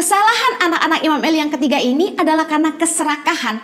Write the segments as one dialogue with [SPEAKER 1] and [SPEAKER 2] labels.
[SPEAKER 1] kesalahan anak-anak Imam Eli yang ketiga ini adalah karena keserakahan.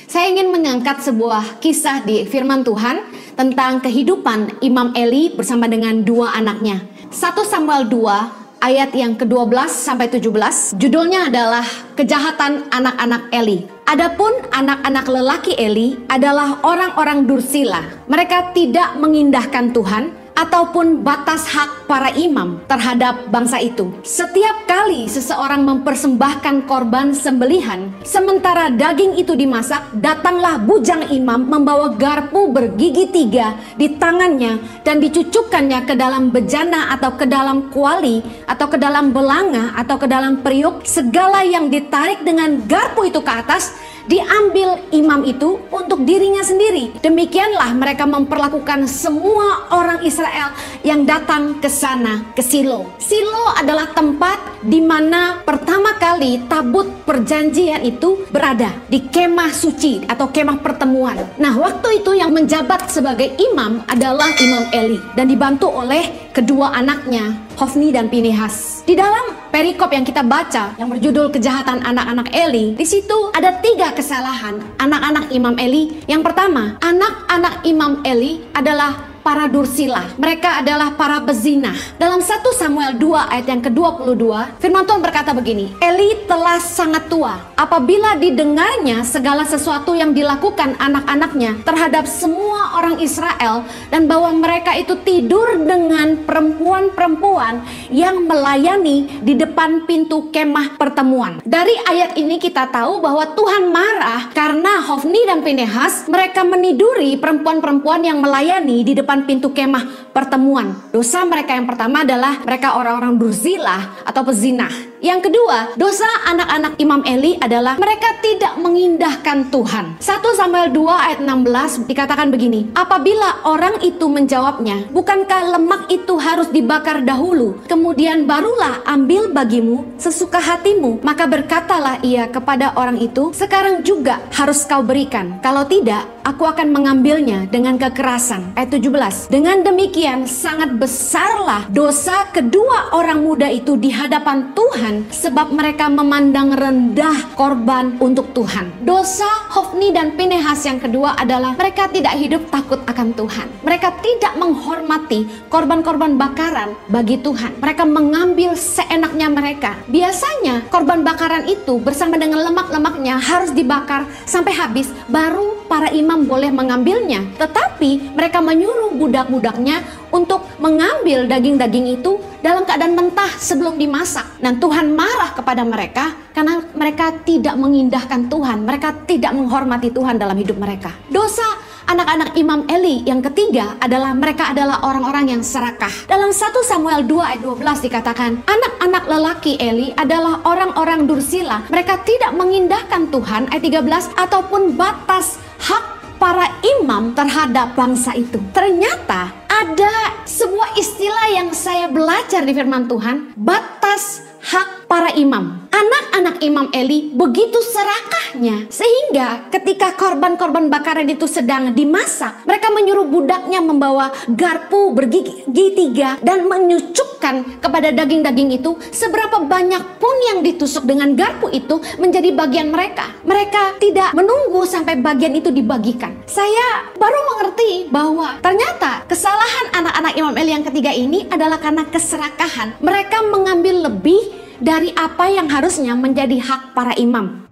[SPEAKER 1] Saya ingin mengangkat sebuah kisah di firman Tuhan tentang kehidupan Imam Eli bersama dengan dua anaknya. 1 Samuel 2 ayat yang ke-12 sampai 17, judulnya adalah kejahatan anak-anak Eli. Adapun anak-anak lelaki Eli adalah orang-orang dursila. Mereka tidak mengindahkan Tuhan ataupun batas hak para imam terhadap bangsa itu. Setiap kali seseorang mempersembahkan korban sembelihan, sementara daging itu dimasak, datanglah bujang imam membawa garpu bergigi 3 di tangannya dan dicucukkannya ke dalam bejana atau ke dalam kuali atau ke dalam belanga atau ke dalam periuk. Segala yang ditarik dengan garpu itu ke atas diambil imam itu untuk dirinya sendiri. Demikianlah mereka memperlakukan semua orang Israel yang datang ke sana, ke Silo. Silo adalah tempat di mana pertama kali tabut perjanjian itu berada, di kemah suci atau kemah pertemuan. Nah, waktu itu yang menjabat sebagai imam adalah Imam Eli dan dibantu oleh kedua anaknya, Hofni dan Pinehas. Di dalam perikop yang kita baca yang berjudul kejahatan anak-anak Eli, di situ ada 3 kesalahan anak-anak Imam Eli. Yang pertama, anak-anak Imam Eli adalah para dursila. Mereka adalah para pezinah. Dalam 1 Samuel 2 ayat yang ke-22, firman Tuhan berkata begini, Eli telah sangat tua apabila didengarnya segala sesuatu yang dilakukan anak-anaknya terhadap semua orang Israel, dan bahwa mereka itu tidur dengan perempuan-perempuan yang melayani di depan pintu kemah pertemuan. Dari ayat ini kita tahu bahwa Tuhan marah karena Hofni dan Pinehas mereka meniduri perempuan-perempuan yang melayani di depan pintu kemah pertemuan. Dosa mereka yang pertama adalah mereka orang-orang dursila atau pezinah. Yang kedua, dosa anak-anak Imam Eli adalah mereka tidak mengindahkan Tuhan. 1 Samuel 2 ayat 16 dikatakan begini, apabila orang itu menjawabnya, bukankah lemak itu harus dibakar dahulu, kemudian barulah ambil bagimu sesuka hatimu? Maka berkatalah ia kepada orang itu, sekarang juga harus kau berikan, kalau tidak aku akan mengambilnya dengan kekerasan. Ayat 17, dengan demikian sangat besarlah dosa kedua orang muda itu di hadapan Tuhan, sebab mereka memandang rendah korban untuk Tuhan. Dosa Hofni dan Pinehas yang kedua adalah mereka tidak hidup takut akan Tuhan. Mereka tidak menghormati korban-korban bakaran bagi Tuhan. Mereka mengambil seenaknya mereka. Biasanya korban bakaran itu bersama dengan lemak-lemaknya harus dibakar sampai habis, baru para imam boleh mengambilnya. Tetapi mereka menyuruh budak-budaknya untuk mengambil daging-daging itu dalam keadaan mentah sebelum dimasak. Dan Tuhan marah kepada mereka karena mereka tidak mengindahkan Tuhan. Mereka tidak menghormati Tuhan dalam hidup mereka. Dosa anak-anak Imam Eli yang ketiga adalah mereka adalah orang-orang yang serakah. Dalam 1 Samuel 2 ayat 12 dikatakan, anak-anak lelaki Eli adalah orang-orang dursila. Mereka tidak mengindahkan Tuhan, ayat 13, ataupun batas hak para imam terhadap bangsa itu. Ternyata ada sebuah istilah yang saya belajar di firman Tuhan, batas hak para imam. Anak-anak Imam Eli begitu serakahnya sehingga ketika korban-korban bakaran itu sedang dimasak, mereka menyuruh budaknya membawa garpu bergigi 3 dan menyucukkan kepada daging-daging itu. Seberapa banyak pun yang ditusuk dengan garpu itu menjadi bagian mereka. Mereka tidak menunggu sampai bagian itu dibagikan. Saya baru mengerti bahwa ternyata kesalahan anak-anak Imam Eli yang ketiga ini adalah karena keserakahan. Mereka mengambil lebih dari apa yang harusnya menjadi hak para imam.